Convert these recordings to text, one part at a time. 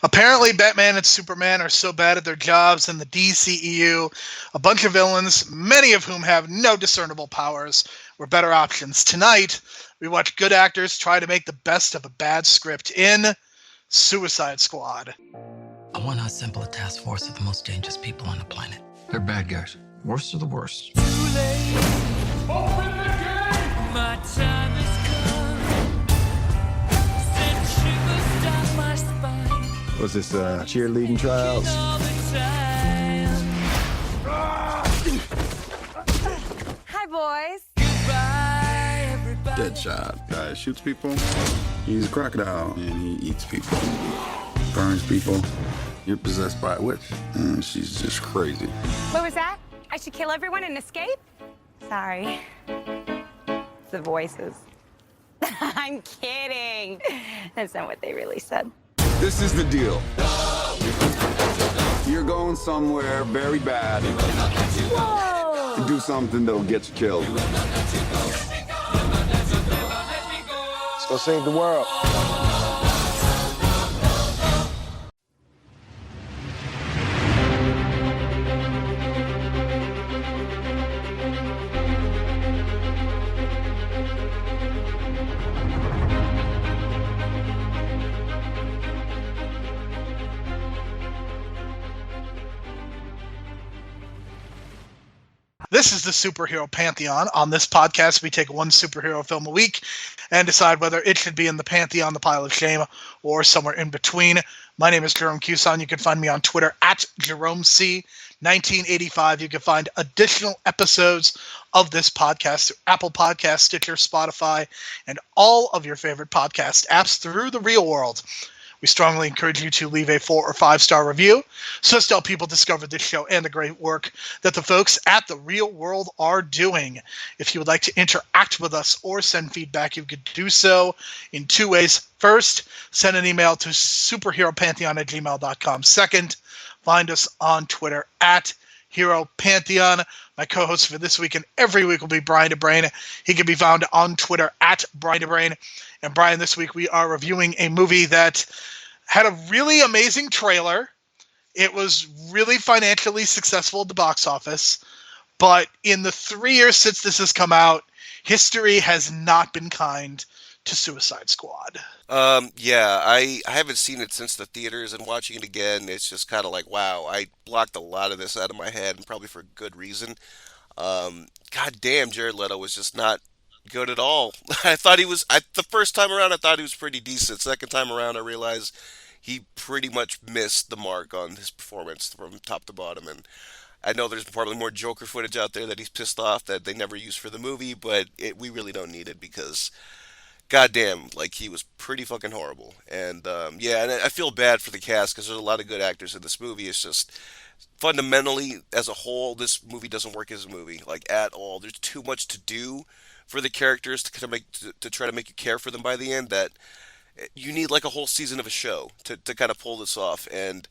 Apparently, Batman and Superman are so bad at their jobs in the DCEU, a bunch of villains, many of whom have no discernible powers, were better options. Tonight, we watch good actors try to make the best of a bad script in Suicide Squad. I want to assemble a task force of the most dangerous people on the planet. They're bad guys. Worst of the worst. Too late. Open the gate! My time has come. Send shivers down my spine. Was this cheerleading trials? All the time. Hi, boys. Goodbye, everybody. Deadshot. Guy shoots people. He's a crocodile and he eats people. Burns people. You're possessed by a witch. And she's just crazy. What was that? I should kill everyone and escape? Sorry. The voices. I'm kidding. That's not what they really said. This is the deal. You're going somewhere very bad Whoa! to do something that'll get you killed. Let's go save the world. This is the Superhero Pantheon. On this podcast, we take one superhero film a week and decide whether it should be in the Pantheon, the pile of shame, or somewhere in between. My name is Jerome Cuson. You can find me on Twitter at JeromeC1985. You can find additional episodes of this podcast through Apple Podcasts, Stitcher, Spotify, and all of your favorite podcast apps through the real world. We strongly encourage you to leave a 4 or 5 star review so as to help people discover this show and the great work that the folks at The Real World are doing. If you would like to interact with us or send feedback, you could do so in 2 ways. First, send an email to superheropantheon@gmail.com. Second, find us on Twitter at Hero Pantheon. My co-host for this week and every week will be Brian DeBrain. He can be found on Twitter at Brian DeBrain. And Brian, this week we are reviewing a movie that had a really amazing trailer. It was really financially successful at the box office. But in the 3 years since this has come out, history has not been kind to Suicide Squad. Yeah, I haven't seen it since the theaters, and watching it again, it's just kind of like, wow, I blocked a lot of this out of my head, and probably for good reason. God damn, Jared Leto was just not good at all. I thought he was, the first time around, I thought he was pretty decent. Second time around, I realized he pretty much missed the mark on his performance from top to bottom, and I know there's probably more Joker footage out there that he's pissed off that they never used for the movie, but we really don't need it because goddamn, like, he was pretty fucking horrible. And yeah, and I feel bad for the cast because there's a lot of good actors in this movie. It's just fundamentally, as a whole, this movie doesn't work as a movie, like, at all. There's too much to do for the characters to kind of to try to make you care for them by the end, that you need like a whole season of a show to kind of pull this off. And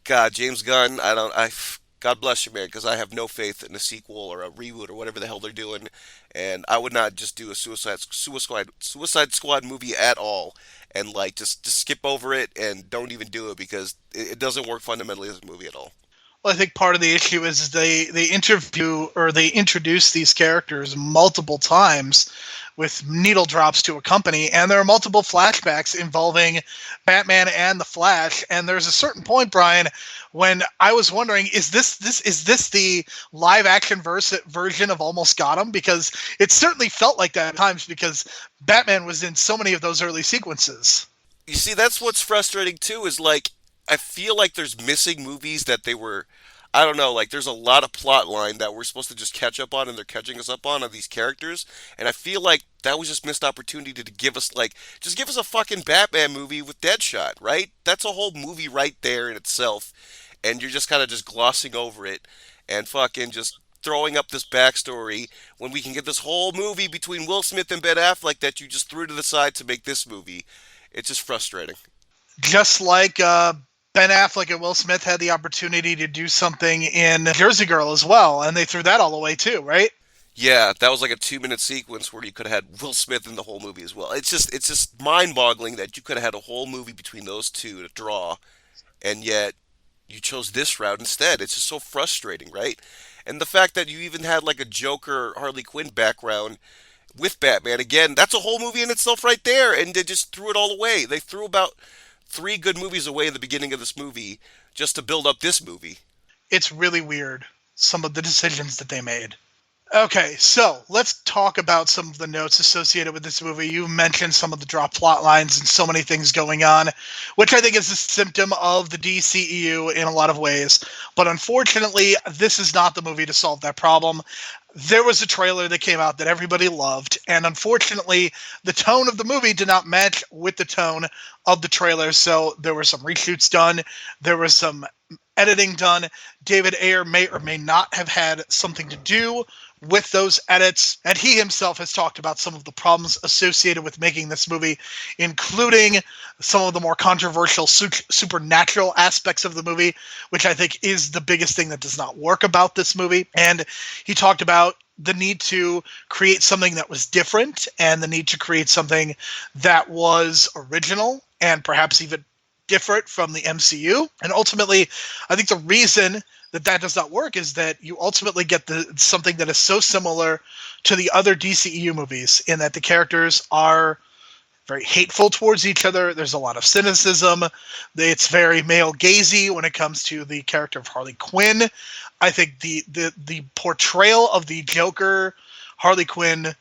God, James Gunn, God bless you, man, because I have no faith in a sequel or a reboot or whatever the hell they're doing, and I would not just do a Suicide Squad movie at all, and like just skip over it and don't even do it because it doesn't work fundamentally as a movie at all. Well, I think part of the issue is they introduce these characters multiple times with needle drops to accompany, and there are multiple flashbacks involving Batman and the Flash. And there's a certain point, Brian, when I was wondering, is this the live action version of Almost Got Him? Because it certainly felt like that at times because Batman was in so many of those early sequences. You see, that's what's frustrating too, is like, I feel like there's missing movies that they were, I don't know, like there's a lot of plot line that we're supposed to just catch up on and they're catching us up on these characters, and I feel like that was just missed opportunity to give us, like, just give us a fucking Batman movie with Deadshot, right? That's a whole movie right there in itself, and you're just kind of just glossing over it and fucking just throwing up this backstory when we can get this whole movie between Will Smith and Ben Affleck that you just threw to the side to make this movie. It's just frustrating. Just like Ben Affleck and Will Smith had the opportunity to do something in Jersey Girl as well, and they threw that all away too, right? Yeah, that was like a 2 minute sequence where you could have had Will Smith in the whole movie as well. It's just mind boggling that you could have had a whole movie between those two to draw, and yet you chose this route instead. It's just so frustrating, right? And the fact that you even had like a Joker Harley Quinn background with Batman again, that's a whole movie in itself right there, and they just threw it all away. They threw about three good movies away in the beginning of this movie just to build up this movie. It's really weird, some of the decisions that they made. Okay, so let's talk about some of the notes associated with this movie. You mentioned some of the drop plot lines and so many things going on, which I think is a symptom of the DCEU in a lot of ways. But unfortunately, this is not the movie to solve that problem. There was a trailer that came out that everybody loved, and unfortunately, the tone of the movie did not match with the tone of the trailer. So there were some reshoots done, there was some editing done. David Ayer may or may not have had something to do with those edits, and he himself has talked about some of the problems associated with making this movie, including some of the more controversial supernatural aspects of the movie, which I think is the biggest thing that does not work about this movie. And he talked about the need to create something that was different and the need to create something that was original and perhaps even different from the MCU. And ultimately, I think the reason that does not work is that you ultimately get something that is so similar to the other DCEU movies in that the characters are very hateful towards each other. There's a lot of cynicism. It's very male gazy when it comes to the character of Harley Quinn. I think the portrayal of the Joker Harley Quinn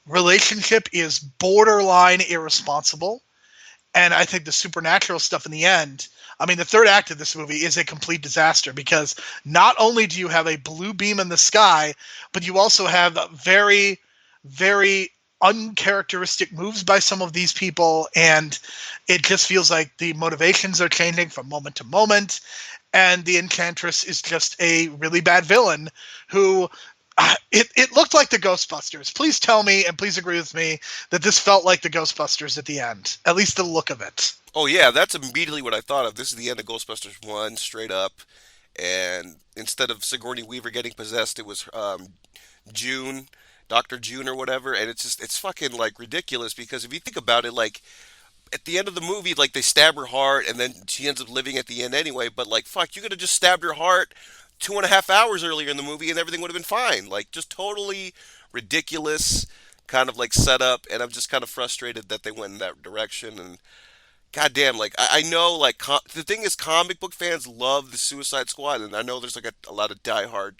relationship is borderline irresponsible. And I think the supernatural stuff in the end, I mean, the third act of this movie is a complete disaster because not only do you have a blue beam in the sky, but you also have very, very uncharacteristic moves by some of these people. And it just feels like the motivations are changing from moment to moment. And the Enchantress is just a really bad villain who... It looked like the Ghostbusters. Please tell me, and please agree with me, that this felt like the Ghostbusters at the end. At least the look of it. Oh yeah, that's immediately what I thought of. This is the end of Ghostbusters 1, straight up. And instead of Sigourney Weaver getting possessed, it was June, Dr. June or whatever. And it's fucking like ridiculous because if you think about it, like at the end of the movie, like they stab her heart and then she ends up living at the end anyway. But like, fuck, you could have just stabbed her heart 2.5 hours earlier in the movie and everything would have been fine. Like, just totally ridiculous kind of like setup. And I'm just kind of frustrated that they went in that direction. And goddamn, like, I know, like, the thing is, comic book fans love the Suicide Squad. And I know there's like a lot of diehard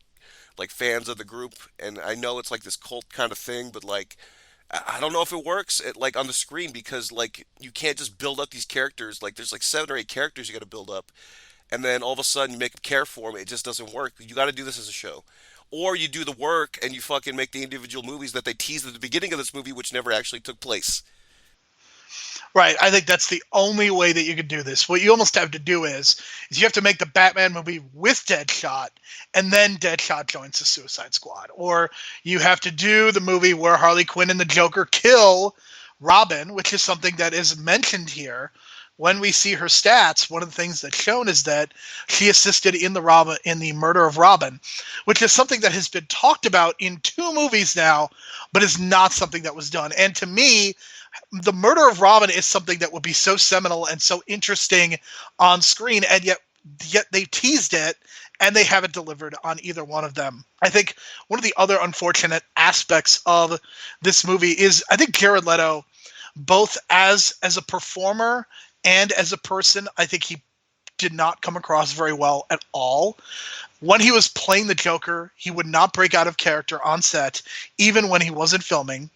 like fans of the group. And I know it's like this cult kind of thing, but like, I don't know if it works like on the screen because like you can't just build up these characters. Like there's like 7 or 8 characters you got to build up, and then all of a sudden you make them care for them. It just doesn't work. You got to do this as a show, or you do the work and you fucking make the individual movies that they teased at the beginning of this movie, which never actually took place. Right. I think that's the only way that you could do this. What you almost have to do is you have to make the Batman movie with Deadshot, and then Deadshot joins the Suicide Squad. Or you have to do the movie where Harley Quinn and the Joker kill Robin, which is something that is mentioned here. When we see her stats, one of the things that's shown is that she assisted in the murder of Robin, which is something that has been talked about in 2 movies now, but is not something that was done. And to me, the murder of Robin is something that would be so seminal and so interesting on screen, and yet they teased it and they haven't delivered on either one of them. I think one of the other unfortunate aspects of this movie is I think Jared Leto, both as a performer and as a person, I think he did not come across very well at all. When he was playing the Joker, he would not break out of character on set, even when he wasn't filming.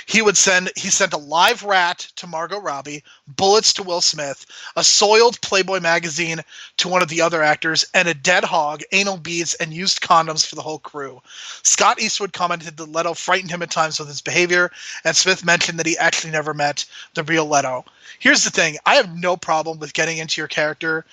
He sent a live rat to Margot Robbie, bullets to Will Smith, a soiled Playboy magazine to one of the other actors, and a dead hog, anal beads, and used condoms for the whole crew. Scott Eastwood commented that Leto frightened him at times with his behavior, and Smith mentioned that he actually never met the real Leto. Here's the thing. I have no problem with getting into your character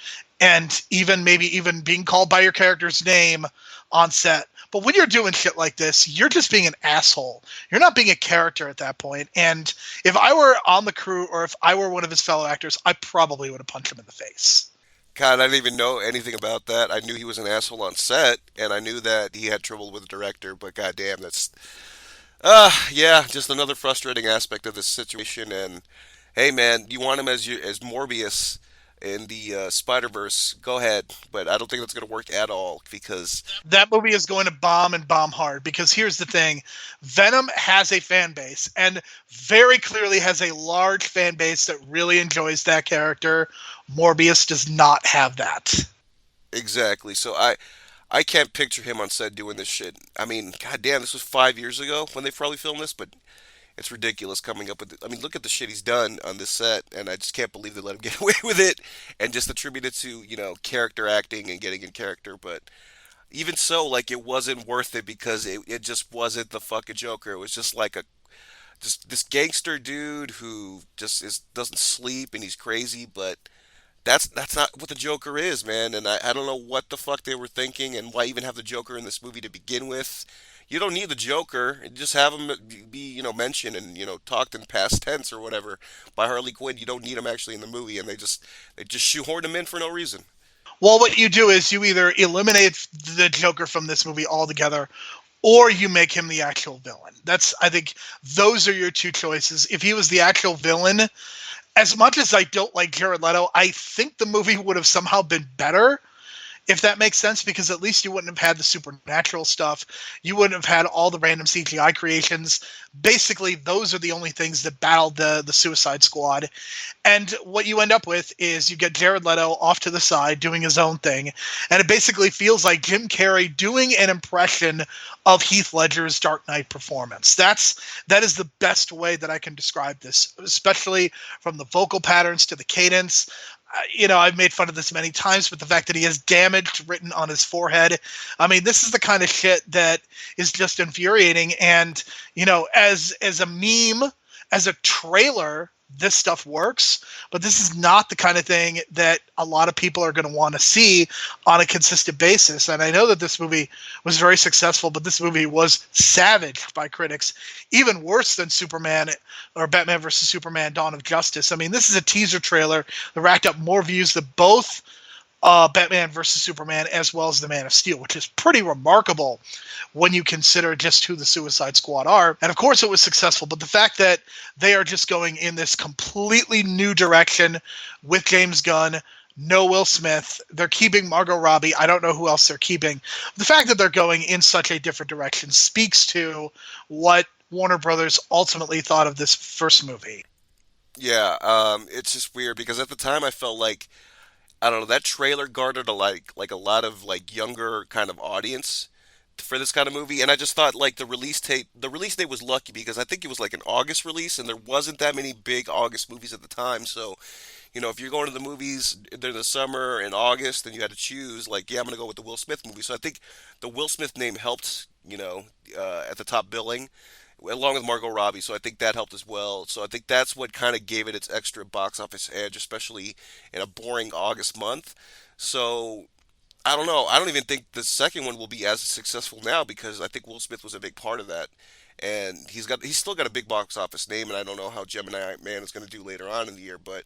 and maybe even being called by your character's name on set. But when you're doing shit like this, you're just being an asshole. You're not being a character at that point. And if I were on the crew or if I were one of his fellow actors, I probably would have punched him in the face. God, I didn't even know anything about that. I knew he was an asshole on set, and I knew that he had trouble with the director. But goddamn, that's yeah, just another frustrating aspect of this situation. And hey, man, you want him as as Morbius in the Spider Verse? Go ahead, but I don't think that's gonna work at all because That movie is going to bomb and bomb hard because here's the thing. Venom has a fan base and very clearly has a large fan base that really enjoys that character. Morbius does not have that. exactly. So I can't picture him on set doing this shit. I mean, goddamn, this was 5 years ago when they probably filmed this, but it's ridiculous coming up with it. I mean, look at the shit he's done on this set, and I just can't believe they let him get away with it and just attribute it to, character acting and getting in character. But even so, like, it wasn't worth it because it just wasn't the fucking Joker. It was just like just this gangster dude who just doesn't sleep and he's crazy, but that's not what the Joker is, man. And I don't know what the fuck they were thinking and why even have the Joker in this movie to begin with. You don't need the Joker. Just have him be, mentioned and talked in past tense or whatever by Harley Quinn. You don't need him actually in the movie, and they just shoehorn him in for no reason. Well, what you do is you either eliminate the Joker from this movie altogether or you make him the actual villain. I think those are your two choices. If he was the actual villain, as much as I don't like Jared Leto, I think the movie would have somehow been better, if that makes sense, because at least you wouldn't have had the supernatural stuff. You wouldn't have had all the random CGI creations. Basically, those are the only things that battled the Suicide Squad. And what you end up with is you get Jared Leto off to the side doing his own thing. And it basically feels like Jim Carrey doing an impression of Heath Ledger's Dark Knight performance. That is the best way that I can describe this, especially from the vocal patterns to the cadence. I've made fun of this many times, but the fact that he has damaged written on his forehead. I mean, this is the kind of shit that is just infuriating. And, as a meme, as a trailer, this stuff works, but this is not the kind of thing that a lot of people are going to want to see on a consistent basis. And I know that this movie was very successful, but this movie was savaged by critics, even worse than Superman or Batman vs. Superman Dawn of Justice. I mean, this is a teaser trailer that racked up more views than both Batman vs. Superman as well as The Man of Steel, which is pretty remarkable when you consider just who the Suicide Squad are. And of course it was successful, but the fact that they are just going in this completely new direction with James Gunn, no Will Smith, they're keeping Margot Robbie, I don't know who else they're keeping. The fact that they're going in such a different direction speaks to what Warner Brothers ultimately thought of this first movie. Yeah, it's just weird because at the time I felt like I don't know, that trailer garnered a lot of like younger kind of audience for this kind of movie, and I just thought like the release date was lucky because I think it was like an August release, and there wasn't that many big August movies at the time. So, if you're going to the movies during the summer in August, then you had to choose like, yeah, I'm gonna go with the Will Smith movie. So I think the Will Smith name helped, at the top billing along with Margot Robbie, so I think that helped as well. So I think that's what kind of gave it its extra box office edge, especially in a boring August month. So I don't know. I don't even think the second one will be as successful now because I think Will Smith was a big part of that, and he's still got a big box office name, and I don't know how Gemini Man is going to do later on in the year, but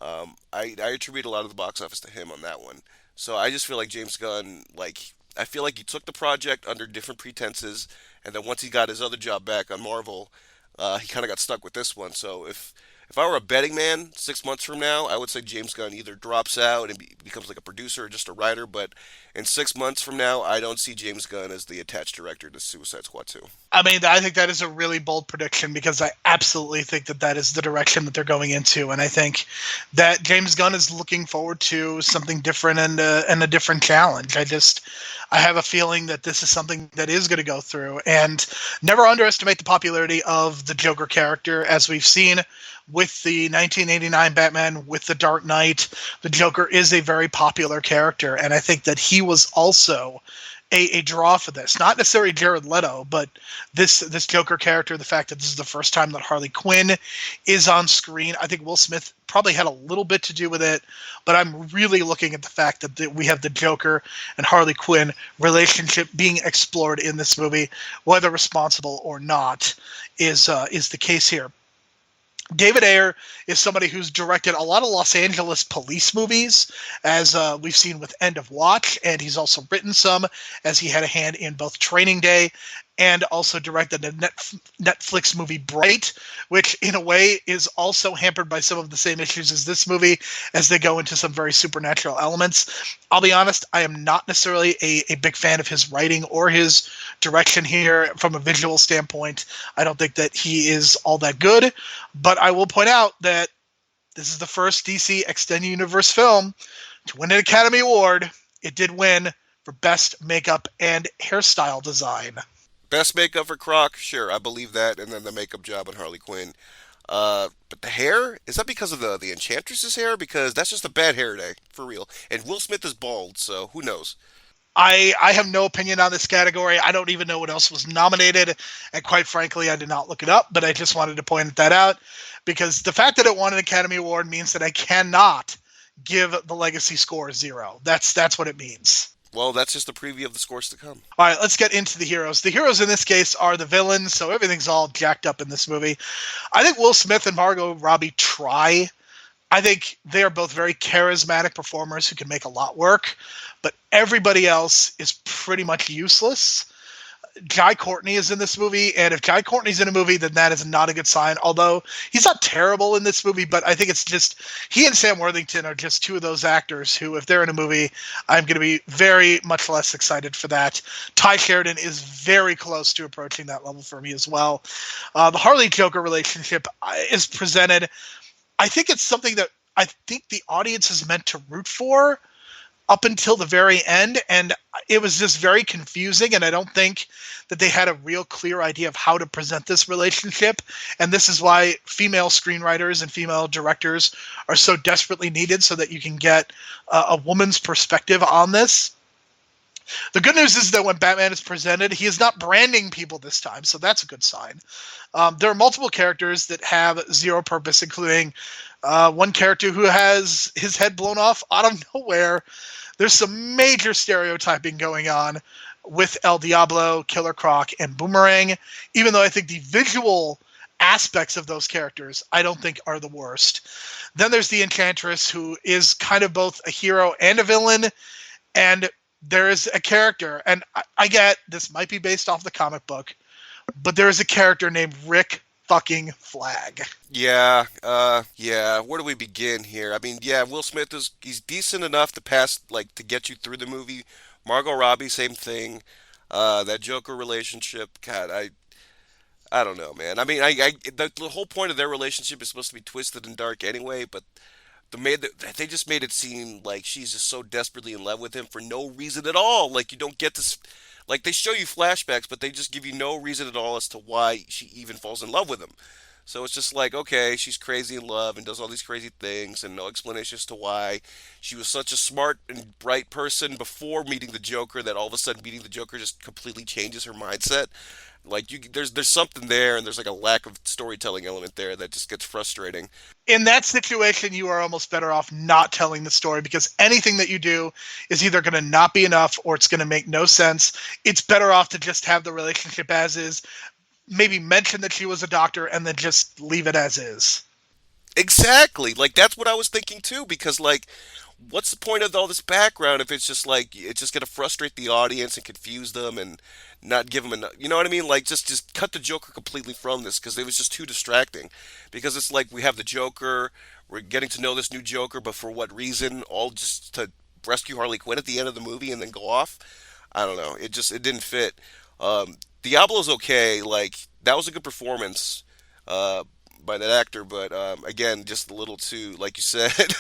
I attribute a lot of the box office to him on that one. So I just feel like James Gunn, like I feel like he took the project under different pretenses, and then once he got his other job back on Marvel, he kind of got stuck with this one. So if I were a betting man 6 months from now, I would say James Gunn either drops out and becomes like a producer or just a writer. But in 6 months from now, I don't see James Gunn as the attached director to Suicide Squad 2. I mean, I think that is a really bold prediction because I absolutely think that that is the direction that they're going into. And I think that James Gunn is looking forward to something different and a different challenge. I have a feeling that this is something that is going to go through. And never underestimate the popularity of the Joker character, as we've seen with the 1989 Batman, with the Dark Knight. The Joker is a very popular character, and I think that he was also a draw for this. Not necessarily Jared Leto, but this Joker character, the fact that this is the first time that Harley Quinn is on screen. I think Will Smith probably had a little bit to do with it, but I'm really looking at the fact that we have the Joker and Harley Quinn relationship being explored in this movie, whether responsible or not is the case here. David Ayer is somebody who's directed a lot of Los Angeles police movies, as we've seen with End of Watch, and he's also written some, as he had a hand in both Training Day and also directed the Netflix movie Bright, which in a way is also hampered by some of the same issues as this movie, as they go into some very supernatural elements. I'll be honest, I am not necessarily a big fan of his writing or his direction here from a visual standpoint. I don't think that he is all that good, but I will point out that this is the first DC Extended Universe film to win an Academy Award. It did win for Best Makeup and Hairstyle Design. Best makeup for Croc, sure, I believe that, and then the makeup job on Harley Quinn. But the hair, is that because of the Enchantress's hair? Because that's just a bad hair day, for real. And Will Smith is bald, so who knows? I have no opinion on this category. I don't even know what else was nominated, and quite frankly, I did not look it up, but I just wanted to point that out, because the fact that it won an Academy Award means that I cannot give the legacy score 0. That's what it means. Well, that's just a preview of the scores to come. All right, let's get into the heroes. The heroes in this case are the villains, so everything's all jacked up in this movie. I think Will Smith and Margot Robbie try. I think they are both very charismatic performers who can make a lot work, but everybody else is pretty much useless. Jai Courtney is in this movie, and if Jai Courtney's in a movie, then that is not a good sign, although he's not terrible in this movie, but I think it's just, he and Sam Worthington are just two of those actors who, if they're in a movie, I'm going to be very much less excited for that. Ty Sheridan is very close to approaching that level for me as well. The Harley-Joker relationship is presented, I think it's something that I think the audience is meant to root for up until the very end, and it was just very confusing, and I don't think that they had a real clear idea of how to present this relationship, and this is why female screenwriters and female directors are so desperately needed, so that you can get a woman's perspective on this. The good news is that when Batman is presented, he is not branding people this time, so that's a good sign. There are multiple characters that have zero purpose, including one character who has his head blown off out of nowhere. There's some major stereotyping going on with El Diablo, Killer Croc, and Boomerang, even though I think the visual aspects of those characters I don't think are the worst. Then there's the Enchantress, who is kind of both a hero and a villain, and there is a character, and I get this might be based off the comic book, but there is a character named Rick fucking Flag. Yeah, where do we begin here? I mean, yeah, Will Smith he's decent enough to pass, like, to get you through the movie. Margot Robbie, same thing. That Joker relationship, God, I don't know, man. I mean, the whole point of their relationship is supposed to be twisted and dark anyway, but they just made it seem like she's just so desperately in love with him for no reason at all. Like, you don't get this. Like, they show you flashbacks, but they just give you no reason at all as to why she even falls in love with him. So it's just like, okay, she's crazy in love and does all these crazy things, and no explanation as to why she was such a smart and bright person before meeting the Joker that all of a sudden meeting the Joker just completely changes her mindset. Like, there's something there, and there's like a lack of storytelling element there that just gets frustrating. In that situation, you are almost better off not telling the story, because anything that you do is either going to not be enough or it's going to make no sense. It's better off to just have the relationship as is, maybe mention that she was a doctor, and then just leave it as is. Exactly. Like, that's what I was thinking too, because, like, what's the point of all this background if it's just like it's just gonna frustrate the audience and confuse them and not give them enough? You know what I mean? Like, just cut the Joker completely from this, because it was just too distracting. Because it's like we have the Joker, we're getting to know this new Joker, but for what reason? All just to rescue Harley Quinn at the end of the movie and then go off. I don't know. It didn't fit. Diablo's okay. Like, that was a good performance. By that actor, but again, just a little too, like you said,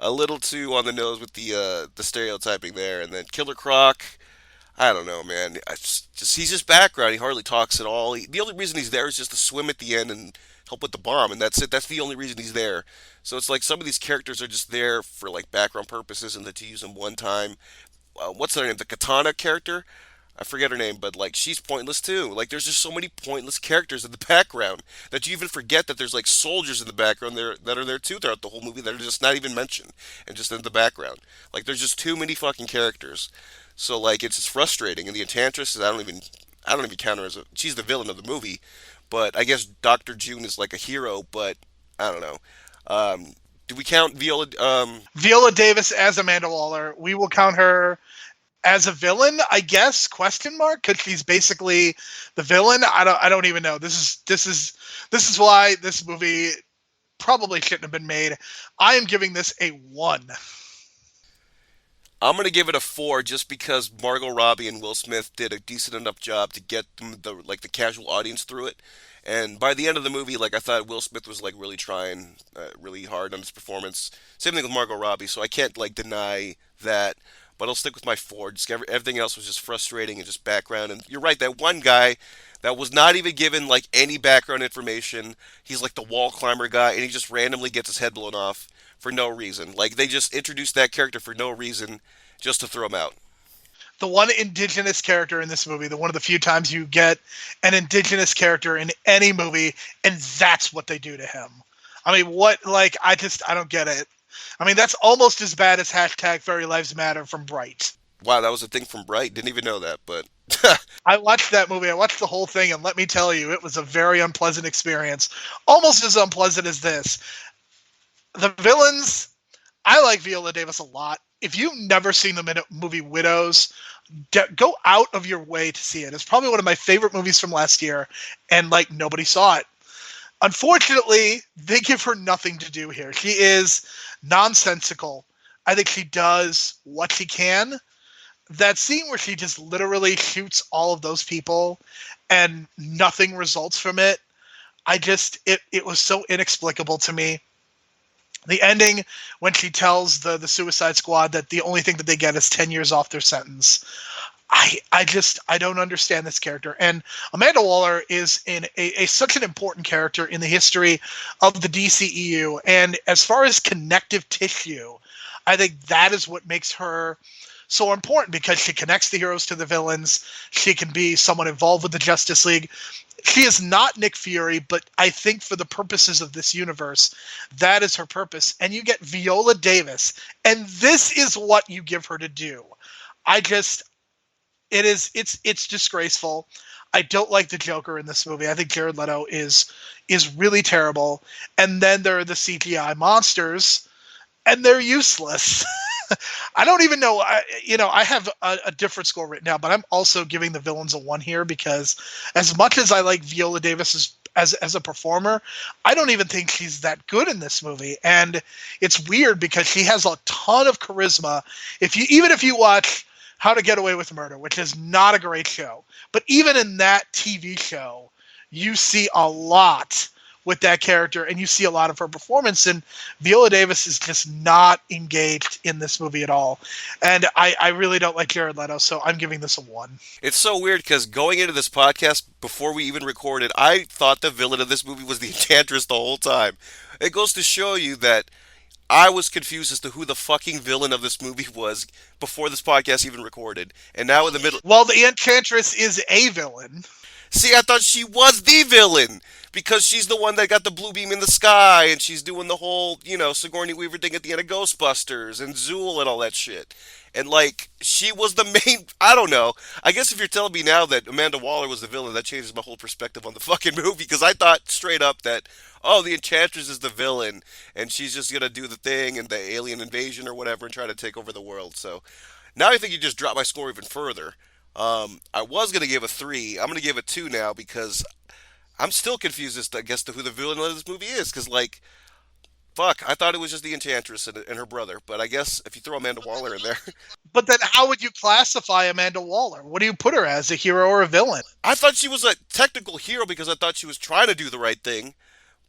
a little too on the nose with the stereotyping there. And then Killer Croc, I don't know, man. He's just background. He hardly talks at all. The only reason he's there is just to swim at the end and help with the bomb, and that's it. That's the only reason he's there. So it's like some of these characters are just there for like background purposes and to use them one time. What's her name? The Katana character. I forget her name, but like she's pointless too. Like, there's just so many pointless characters in the background that you even forget that there's like soldiers in the background there that are there too throughout the whole movie that are just not even mentioned and just in the background. Like, there's just too many fucking characters. So like it's just frustrating. And the Enchantress is I don't even count her as she's the villain of the movie, but I guess Dr. June is like a hero, but I don't know. Do we count Viola? Viola Davis as Amanda Waller. We will count her as a villain, I guess? Question mark? Because she's basically the villain. I don't even know. This is why this movie probably shouldn't have been made. I am giving this a 1. I'm gonna give it a 4 just because Margot Robbie and Will Smith did a decent enough job to get the casual audience through it. And by the end of the movie, like I thought Will Smith was like really trying really hard on his performance. Same thing with Margot Robbie, so I can't like deny that. But I'll stick with my 4. Just everything else was just frustrating and just background. And you're right, that one guy that was not even given like any background information. He's like the wall climber guy, and he just randomly gets his head blown off for no reason. Like they just introduced that character for no reason, just to throw him out. The one indigenous character in this movie, the one of the few times you get an indigenous character in any movie, and that's what they do to him. I mean, what, like, I don't get it. I mean, that's almost as bad as hashtag Fairy Lives Matter from Bright. Wow, that was a thing from Bright. Didn't even know that, but I watched that movie. I watched the whole thing, and let me tell you, it was a very unpleasant experience. Almost as unpleasant as this. The villains, I like Viola Davis a lot. If you've never seen the movie Widows, go out of your way to see it. It's probably one of my favorite movies from last year, and like nobody saw it. Unfortunately, they give her nothing to do here. She is nonsensical. I think she does what she can. That scene where she just literally shoots all of those people and nothing results from it, it was so inexplicable to me. The ending when she tells the Suicide Squad that the only thing that they get is 10 years off their sentence. I don't understand this character. And Amanda Waller is such an important character in the history of the DCEU. And as far as connective tissue, I think that is what makes her so important, because she connects the heroes to the villains. She can be someone involved with the Justice League. She is not Nick Fury, but I think for the purposes of this universe, that is her purpose. And you get Viola Davis, and this is what you give her to do. It's disgraceful. I don't like the Joker in this movie. I think Jared Leto is really terrible. And then there are the CGI monsters, and they're useless. I don't even know. I have a different score written out, but I'm also giving the villains a 1 here, because as much as I like Viola Davis as a performer, I don't even think she's that good in this movie. And it's weird because she has a ton of charisma. Even if you watch How to Get Away with Murder, which is not a great show, but even in that TV show, you see a lot with that character, and you see a lot of her performance, and Viola Davis is just not engaged in this movie at all. And I really don't like Jared Leto, so I'm giving this a 1. it's so weird because going into this podcast, before we even recorded, I thought the villain of this movie was the Enchantress the whole time. It goes to show you that I was confused as to who the fucking villain of this movie was before this podcast even recorded. And now in the middle... Well, the Enchantress is a villain. See, I thought she was the villain, because she's the one that got the blue beam in the sky, and she's doing the whole, Sigourney Weaver thing at the end of Ghostbusters, and Zool and all that shit. And, like, she was the main... I don't know. I guess if you're telling me now that Amanda Waller was the villain, that changes my whole perspective on the fucking movie, because I thought straight up that, the Enchantress is the villain, and she's just gonna do the thing, and the alien invasion or whatever, and try to take over the world. So, now I think you just dropped my score even further. I was going to give a 3. I'm going to give it 2 now, because I'm still confused as to, I guess, to who the villain of this movie is. Because, like, fuck, I thought it was just the Enchantress and her brother. But I guess if you throw Amanda Waller in there... But then how would you classify Amanda Waller? What do you put her as, a hero or a villain? I thought she was a technical hero because I thought she was trying to do the right thing,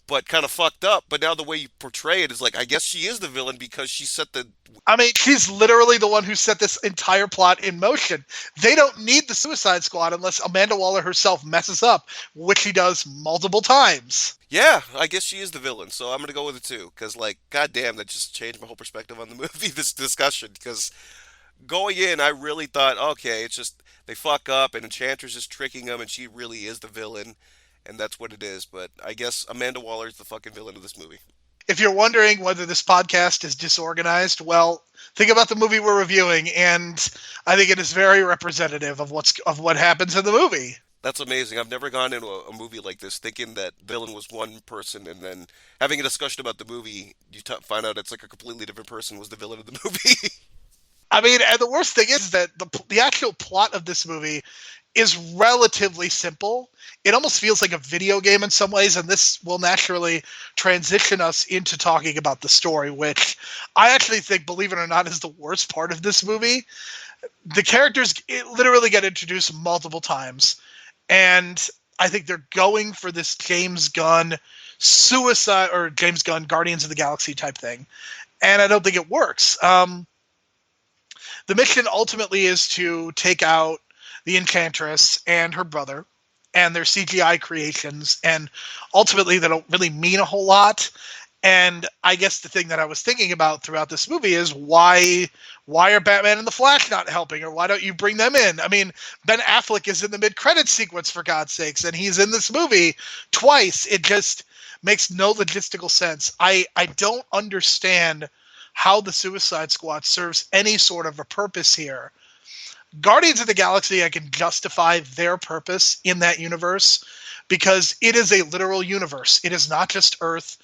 but kind of fucked up. But now the way you portray it is like, I guess she is the villain because she set the... I mean, she's literally the one who set this entire plot in motion. They don't need the Suicide Squad unless Amanda Waller herself messes up, which she does multiple times. Yeah, I guess she is the villain, so I'm going to go with it too. Because, like, goddamn, that just changed my whole perspective on the movie, this discussion. Because going in, I really thought, okay, it's just they fuck up and Enchantress is tricking them and she really is the villain. And that's what it is. But I guess Amanda Waller is the fucking villain of this movie. If you're wondering whether this podcast is disorganized, well, think about the movie we're reviewing, and I think it is very representative of what happens in the movie. That's amazing. I've never gone into a movie like this thinking that the villain was one person, and then having a discussion about the movie, find out it's like a completely different person was the villain of the movie. I mean, and the worst thing is that the actual plot of this movie is relatively simple. It almost feels like a video game in some ways, and this will naturally transition us into talking about the story, which I actually think, believe it or not, is the worst part of this movie. The characters literally get introduced multiple times, and I think they're going for this James Gunn suicide or James Gunn Guardians of the Galaxy type thing, and I don't think it works. The mission ultimately is to take out the Enchantress and her brother and their CGI creations, and ultimately they don't really mean a whole lot. And I guess the thing that I was thinking about throughout this movie is why are Batman and the Flash not helping, or why don't you bring them in? I mean, Ben Affleck is in the mid-credits sequence, for God's sakes, and he's in this movie twice. It just makes no logistical sense. I don't understand how the Suicide Squad serves any sort of a purpose here. Guardians of the Galaxy, I can justify their purpose in that universe because it is a literal universe. It is not just Earth.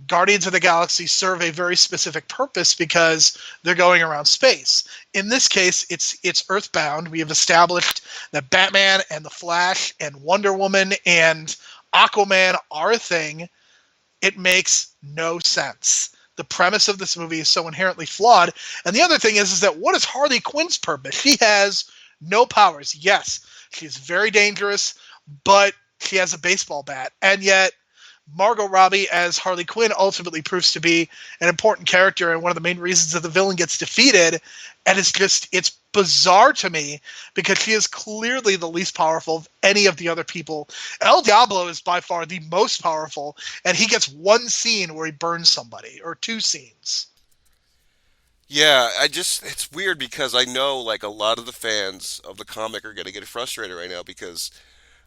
Guardians of the Galaxy serve a very specific purpose because they're going around space. In this case, it's Earthbound. We have established that Batman and the Flash and Wonder Woman and Aquaman are a thing. It makes no sense. The premise of this movie is so inherently flawed. And the other thing is that what is Harley Quinn's purpose? She has no powers. Yes, she's very dangerous, but she has a baseball bat. And yet Margot Robbie as Harley Quinn ultimately proves to be an important character and one of the main reasons that the villain gets defeated. And it's bizarre to me because she is clearly the least powerful of any of the other people. El Diablo is by far the most powerful, and he gets one scene where he burns somebody, or two scenes. Yeah, it's weird because I know like a lot of the fans of the comic are gonna get frustrated right now because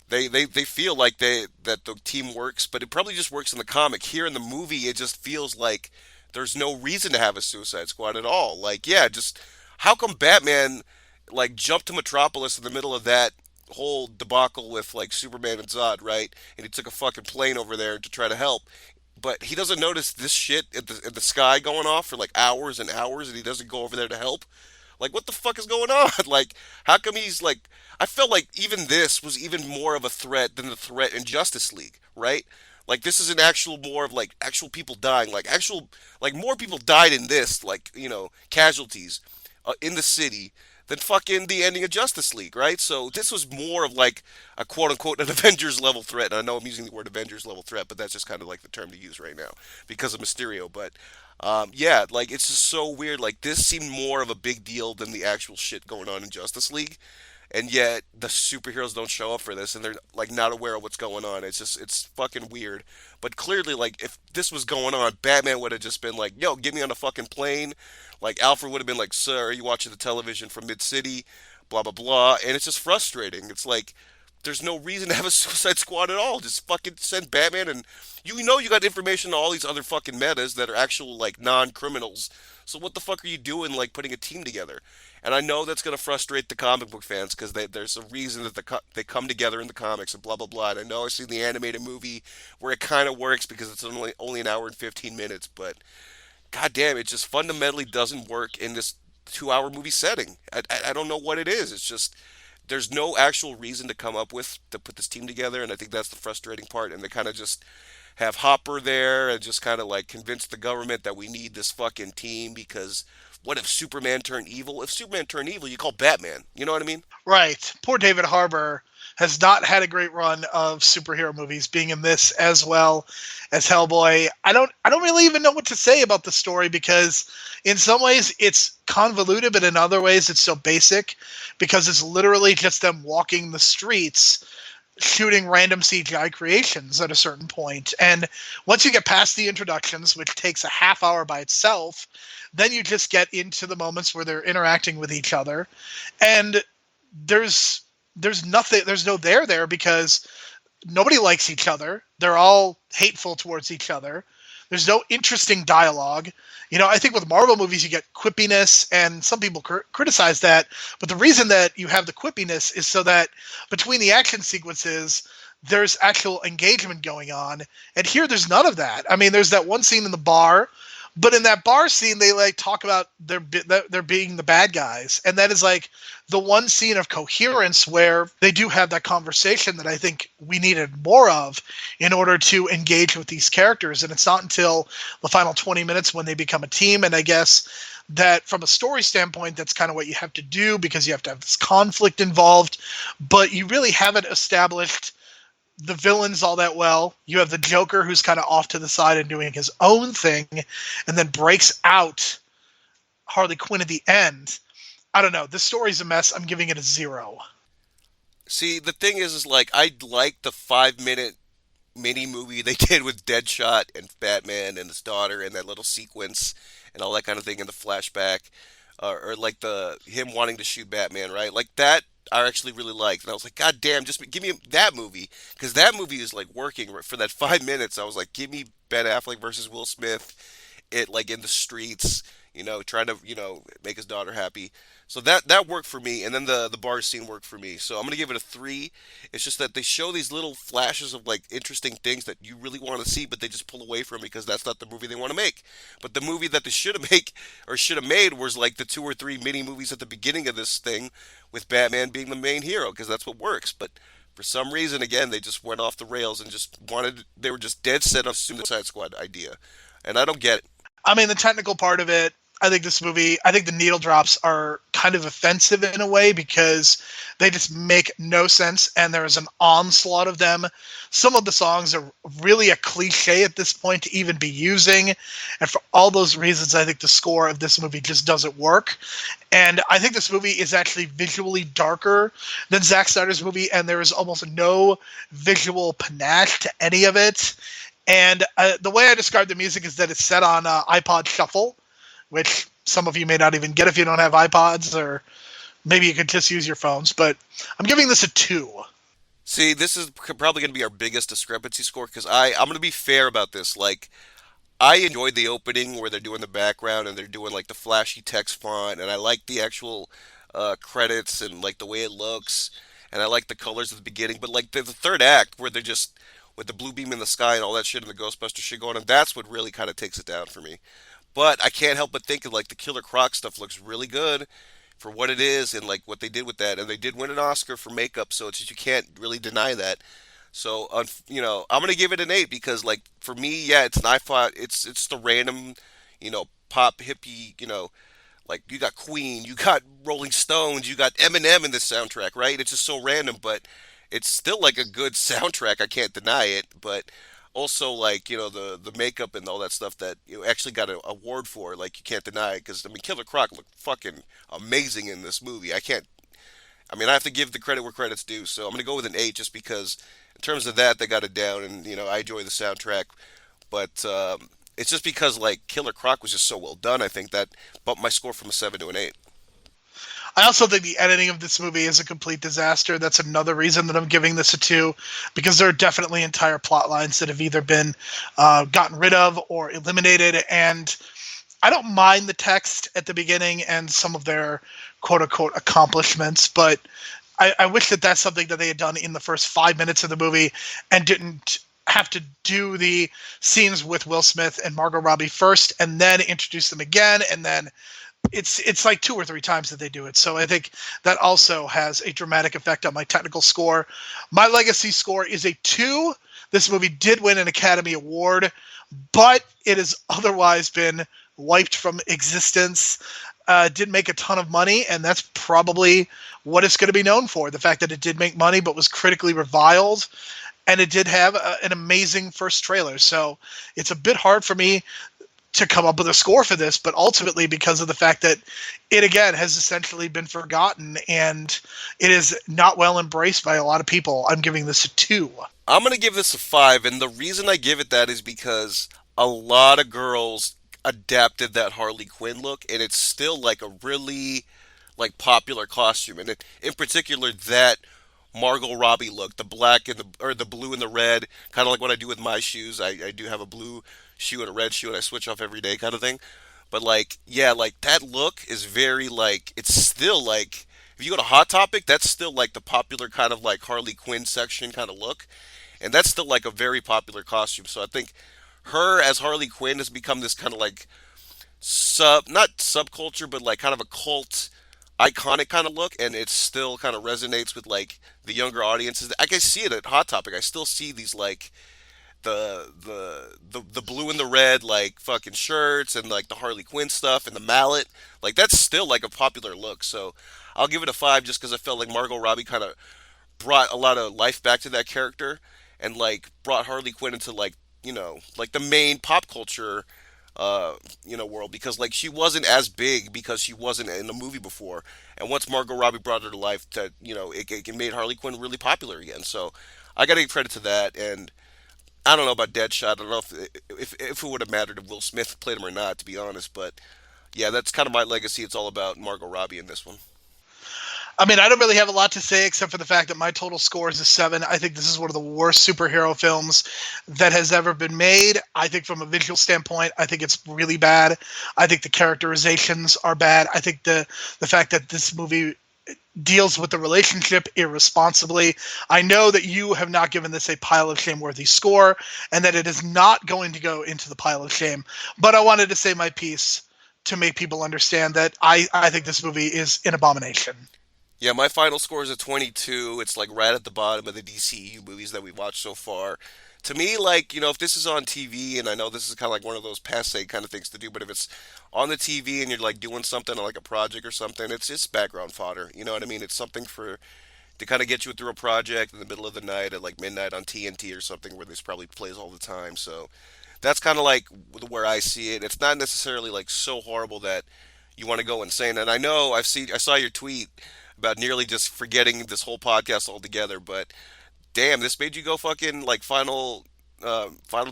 they feel like that the team works, but it probably just works in the comic. Here in the movie, it just feels like there's no reason to have a Suicide Squad at all. Like, yeah, just how come Batman like jumped to Metropolis in the middle of that whole debacle with like Superman and Zod, right? And he took a fucking plane over there to try to help. But he doesn't notice this shit in the sky going off for like hours and hours, and he doesn't go over there to help. Like, what the fuck is going on? Like, how come he's like? I felt like even this was even more of a threat than the threat in Justice League, right? Like, this is an actual more of like actual people dying, like more people died in this, like casualties in the city than fucking the ending of Justice League, right? So this was more of like a quote unquote an Avengers level threat. And I know I'm using the word Avengers level threat, but that's just kind of like the term to use right now because of Mysterio. But yeah, like it's just so weird. Like this seemed more of a big deal than the actual shit going on in Justice League, and yet the superheroes don't show up for this, and they're like not aware of what's going on. It's fucking weird. But clearly, like if this was going on, Batman would have just been like, "Yo, get me on a fucking plane." Like Alfred would have been like, "Sir, are you watching the television from Mid City?" Blah blah blah, and it's just frustrating. It's like there's no reason to have a Suicide Squad at all. Just fucking send Batman, and you got information on all these other fucking metas that are actual like non-criminals. So what the fuck are you doing like putting a team together? And I know that's gonna frustrate the comic book fans because there's a reason that they come together in the comics and blah blah blah. And I know I've seen the animated movie where it kind of works because it's only an hour and 15 minutes, but god damn, it just fundamentally doesn't work in this 2 hour movie setting. I don't know what it is. It's just there's no actual reason to come up with to put this team together, and I think that's the frustrating part. And they kind of just have Hopper there and just kind of like convince the government that we need this fucking team because what if Superman turned evil? If Superman turned evil, you call Batman. You know what I mean? Right. Poor David Harbour has not had a great run of superhero movies, being in this as well as Hellboy. I don't really even know what to say about the story because in some ways it's convoluted, but in other ways it's so basic because it's literally just them walking the streets shooting random CGI creations at a certain point. And once you get past the introductions, which takes a half hour by itself, then you just get into the moments where they're interacting with each other. And there's nothing, there's no there because nobody likes each other. They're all hateful towards each other. There's no interesting dialogue. I think with Marvel movies, you get quippiness, and some people criticize that. But the reason that you have the quippiness is so that between the action sequences, there's actual engagement going on. And here, there's none of that. I mean, there's that one scene in the bar, but in that bar scene, they like talk about they're being the bad guys, and that is like the one scene of coherence where they do have that conversation that I think we needed more of in order to engage with these characters. And it's not until the final 20 minutes when they become a team. And I guess that from a story standpoint, that's kind of what you have to do because you have to have this conflict involved, but you really haven't established the villains all that well. You have the Joker who's kind of off to the side and doing his own thing, and then breaks out Harley Quinn at the end. I don't know. This story's a mess. I'm giving it a 0. See, the thing is like I like the 5 minute mini movie they did with Deadshot and Batman and his daughter and that little sequence and all that kind of thing in the flashback, or like the him wanting to shoot Batman, right? Like that I actually really liked, and I was like, God damn, just give me that movie because that movie is like working for that 5 minutes. I was like, give me Ben Affleck versus Will Smith, it like in the streets, trying to make his daughter happy. So that worked for me, and then the bar scene worked for me. So I'm gonna give it a 3. It's just that they show these little flashes of like interesting things that you really want to see, but they just pull away from because that's not the movie they want to make. But the movie that they should have made was like the 2 or 3 mini movies at the beginning of this thing, with Batman being the main hero because that's what works. But for some reason, again, they just went off the rails and they were just dead set on Suicide Squad idea, and I don't get it. I mean, the technical part of it, I think the needle drops are kind of offensive in a way because they just make no sense, and there is an onslaught of them. Some of the songs are really a cliche at this point to even be using, and for all those reasons, I think the score of this movie just doesn't work. And I think this movie is actually visually darker than Zack Snyder's movie, and there is almost no visual panache to any of it. And the way I describe the music is that it's set on iPod Shuffle, which some of you may not even get if you don't have iPods, or maybe you could just use your phones. But I'm giving this a 2. See, this is probably going to be our biggest discrepancy score because I'm going to be fair about this. Like, I enjoyed the opening where they're doing the background and they're doing like the flashy text font, and I like the actual credits and like the way it looks, and I like the colors at the beginning. But like the third act where they're just with the blue beam in the sky and all that shit and the Ghostbuster shit going on, that's what really kind of takes it down for me. But I can't help but think of like the Killer Croc stuff looks really good for what it is and like what they did with that. And they did win an Oscar for makeup, so it's just you can't really deny that. So I'm gonna give it an 8 because like for me, yeah, it's an iPod. It's the random, pop hippie, like you got Queen, you got Rolling Stones, you got Eminem in this soundtrack, right? It's just so random, but it's still like a good soundtrack. I can't deny it, but also like the makeup and all that stuff that you actually got an award for, like you can't deny it because I mean Killer Croc looked fucking amazing in this movie. I have to give the credit where credit's due, so I'm gonna go with an 8 just because in terms of that they got it down, and I enjoy the soundtrack, but it's just because like Killer Croc was just so well done. I think that bumped my score from a 7 to an 8. I also think the editing of this movie is a complete disaster. That's another reason that I'm giving this a 2, because there are definitely entire plot lines that have either been gotten rid of or eliminated. And I don't mind the text at the beginning and some of their quote-unquote accomplishments, but I wish that that's something that they had done in the first 5 minutes of the movie and didn't have to do the scenes with Will Smith and Margot Robbie first and then introduce them again, and then it's like 2 or 3 times that they do it. So I think that also has a dramatic effect on my technical score. My legacy score is a 2. This movie did win an Academy Award, but it has otherwise been wiped from existence. Didn't make a ton of money, and that's probably what it's going to be known for. The fact that it did make money but was critically reviled, and it did have an amazing first trailer. So it's a bit hard for me to come up with a score for this, but ultimately because of the fact that it, again, has essentially been forgotten and it is not well embraced by a lot of people, I'm giving this a 2. I'm going to give this a 5, and the reason I give it that is because a lot of girls adapted that Harley Quinn look, and it's still like a really like popular costume, and in particular that Margot Robbie look, the black and the blue and the red, kind of like what I do with my shoes. I do have a blue shoe and a red shoe and I switch off every day kind of thing. But like, yeah, like that look is very like it's still like if you go to Hot Topic, that's still like the popular kind of like Harley Quinn section kind of look, and that's still like a very popular costume. So I think her as Harley Quinn has become this kind of like not subculture, but like kind of a cult iconic kind of look, and it still kind of resonates with like the younger audiences. I can see it at Hot Topic. I still see these like the blue and the red like fucking shirts and like the Harley Quinn stuff and the mallet. Like that's still like a popular look. So I'll give it a 5 just because I felt like Margot Robbie kind of brought a lot of life back to that character and like brought Harley Quinn into like like the main pop culture world because like she wasn't as big because she wasn't in a movie before, and once Margot Robbie brought her to life, that it made Harley Quinn really popular again. So I got to give credit to that, and I don't know about Deadshot. I don't know if it would have mattered if Will Smith played him or not, to be honest. But yeah, that's kind of my legacy. It's all about Margot Robbie in this one. I mean, I don't really have a lot to say except for the fact that my total score is a 7. I think this is one of the worst superhero films that has ever been made. I think from a visual standpoint, I think it's really bad. I think the characterizations are bad. I think the fact that this movie deals with the relationship irresponsibly. I know that you have not given this a pile of shame worthy score and that it is not going to go into the pile of shame, but I wanted to say my piece to make people understand that I think this movie is an abomination. Yeah, my final score is a 22. It's like right at the bottom of the DCEU movies that we've watched so far. To me, like, if this is on TV, and I know this is kind of like one of those passe kind of things to do, but if it's on the TV and you're like doing something like a project or something, it's just background fodder. You know what I mean? It's something for to kind of get you through a project in the middle of the night at like midnight on TNT or something where this probably plays all the time. So that's kind of like where I see it. It's not necessarily like so horrible that you want to go insane. And I know I saw your tweet about nearly just forgetting this whole podcast altogether, but damn, this made you go fucking like final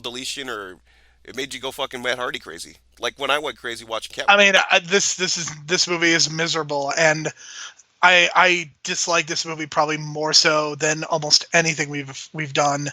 deletion, or it made you go fucking Matt Hardy crazy. Like when I went crazy watching I Catwoman. mean, this movie is miserable, and I dislike this movie probably more so than almost anything we've done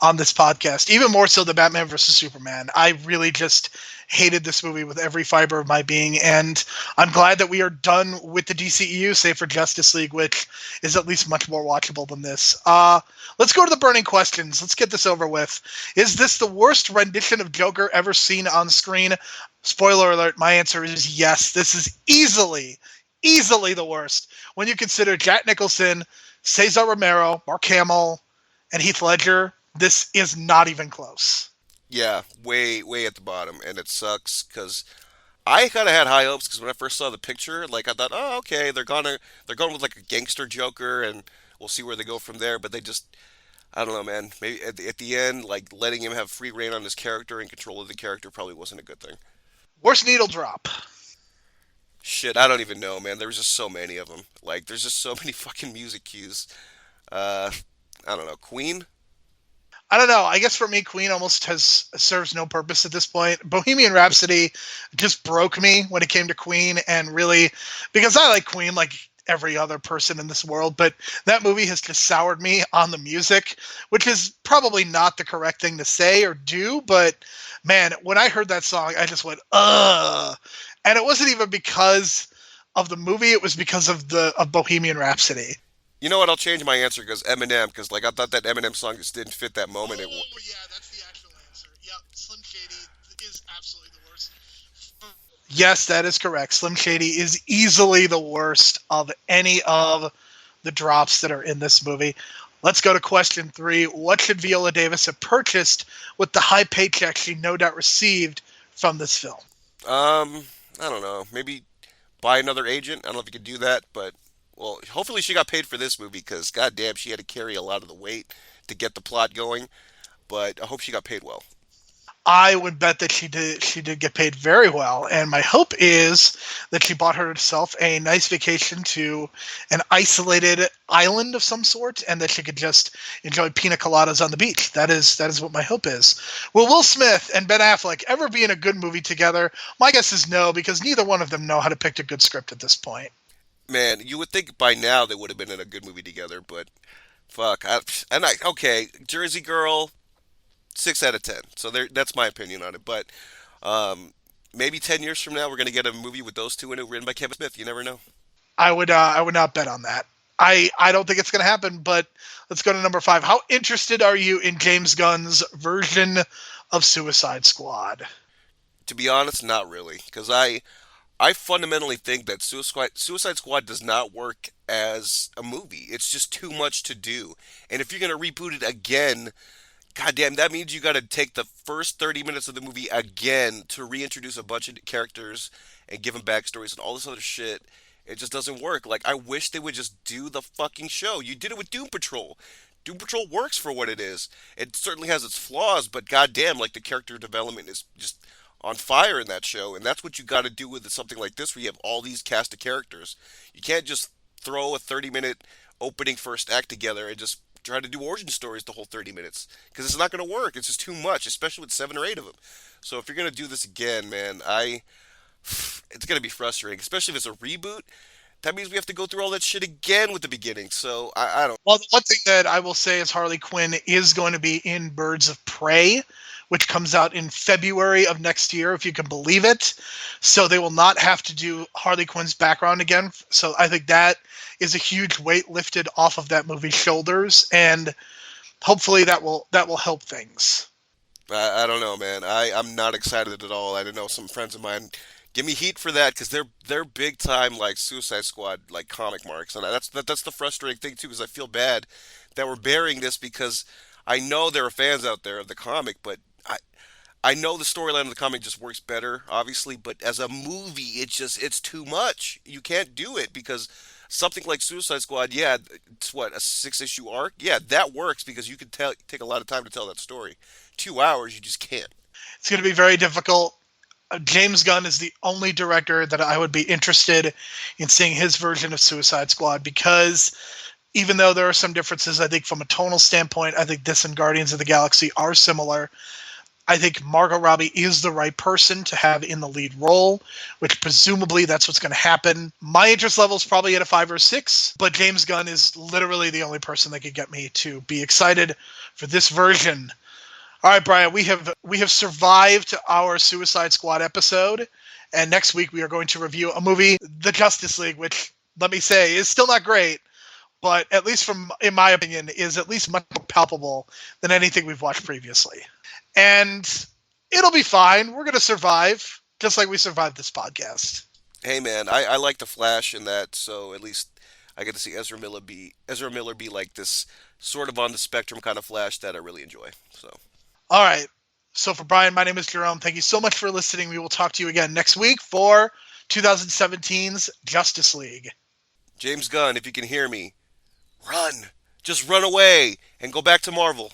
on this podcast. Even more so than Batman versus Superman. I really just hated this movie with every fiber of my being, and I'm glad that we are done with the DCEU, save for Justice League, which is at least much more watchable than this. Let's go to the burning questions. Let's get this over with. Is this the worst rendition of Joker ever seen on screen? Spoiler alert, my answer is yes. This is easily the worst when you consider Jack Nicholson, Cesar Romero, Mark Hamill, and Heath Ledger. This is not even close. Yeah, way at the bottom, and it sucks because I kind of had high hopes because when I first saw the picture, like I thought, oh okay, they're going with like a gangster Joker, and we'll see where they go from there. But they just, I don't know, man. Maybe at the end, like letting him have free reign on his character and control of the character probably wasn't a good thing. Worst needle drop. Shit, I don't even know, man. There was just so many of them. Like, there's just so many fucking music cues. Uh, I don't know. Queen? I don't know. I guess for me, Queen almost serves no purpose at this point. Bohemian Rhapsody just broke me when it came to Queen, and really, because I like Queen like every other person in this world, but that movie has just soured me on the music, which is probably not the correct thing to say or do, but man, when I heard that song, I just went, ugh. And it wasn't even because of the movie, it was because of Bohemian Rhapsody. You know what? I'll change my answer because Eminem, because like I thought that Eminem song just didn't fit that moment. Yeah, that's the actual answer. Yep, Slim Shady is absolutely the worst. Yes, that is correct. Slim Shady is easily the worst of any of the drops that are in this movie. Let's go to question 3. What should Viola Davis have purchased with the high paycheck she no doubt received from this film? I don't know. Maybe buy another agent. I don't know if you could do that, but well, hopefully she got paid for this movie because goddamn, she had to carry a lot of the weight to get the plot going. But I hope she got paid well. I would bet that she did. She did get paid very well, and my hope is that she bought herself a nice vacation to an isolated island of some sort, and that she could just enjoy pina coladas on the beach. That is what my hope is. Will Will Smith and Ben Affleck ever be in a good movie together? My guess is no, because neither one of them know how to pick a good script at this point. Man, you would think by now they would have been in a good movie together, but fuck. Okay, Jersey Girl. 6 out of 10. So that's my opinion on it. But um, maybe 10 years from now, we're going to get a movie with those two in it written by Kevin Smith. You never know. I would not bet on that. I don't think it's going to happen, but let's go to number 5. How interested are you in James Gunn's version of Suicide Squad? To be honest, not really. Because I fundamentally think that Suicide Squad does not work as a movie. It's just too much to do. And if you're going to reboot it again, goddamn, that means you got to take the first 30 minutes of the movie again to reintroduce a bunch of characters and give them backstories and all this other shit. It just doesn't work. Like, I wish they would just do the fucking show. You did it with Doom Patrol. Doom Patrol works for what it is. It certainly has its flaws, but goddamn, like, the character development is just on fire in that show. And that's what you got to do with something like this, where you have all these cast of characters. You can't just throw a 30-minute opening first act together and just try to do origin stories the whole 30 minutes, because it's not going to work. It's just too much, especially with 7 or 8 of them. So if you're going to do this again, man, it's going to be frustrating, especially if it's a reboot. That means we have to go through all that shit again with the beginning. So I don't. Well, the one thing that I will say is Harley Quinn is going to be in Birds of Prey, which comes out in February of next year, if you can believe it. So they will not have to do Harley Quinn's background again. So I think that is a huge weight lifted off of that movie's shoulders, and hopefully that will help things. I don't know, man. I'm not excited at all. I know some friends of mine give me heat for that, because they're big time like Suicide Squad like comic marks, and that's the frustrating thing too, because I feel bad that we're burying this, because I know there are fans out there of the comic, but I know the storyline of the comic just works better, obviously, but as a movie, it's too much. You can't do it, because something like Suicide Squad, yeah, it's what, a 6-issue arc? Yeah, that works, because you can take a lot of time to tell that story. 2 hours, you just can't. It's going to be very difficult. James Gunn is the only director that I would be interested in seeing his version of Suicide Squad, because even though there are some differences, I think from a tonal standpoint, I think this and Guardians of the Galaxy are similar. I think Margot Robbie is the right person to have in the lead role, which presumably that's what's going to happen. My interest level is probably at a 5 or 6, but James Gunn is literally the only person that could get me to be excited for this version. All right, Brian, we have survived our Suicide Squad episode, and next week we are going to review a movie, The Justice League, which, let me say, is still not great, but at least in my opinion, is at least much more palpable than anything we've watched previously. And it'll be fine. We're going to survive, just like we survived this podcast. Hey, man, I like the Flash in that, so at least I get to see Ezra Miller be like this sort of on the spectrum kind of Flash that I really enjoy. So. All right. So for Brian, my name is Jerome. Thank you so much for listening. We will talk to you again next week for 2017's Justice League. James Gunn, if you can hear me, run. Just run away and go back to Marvel.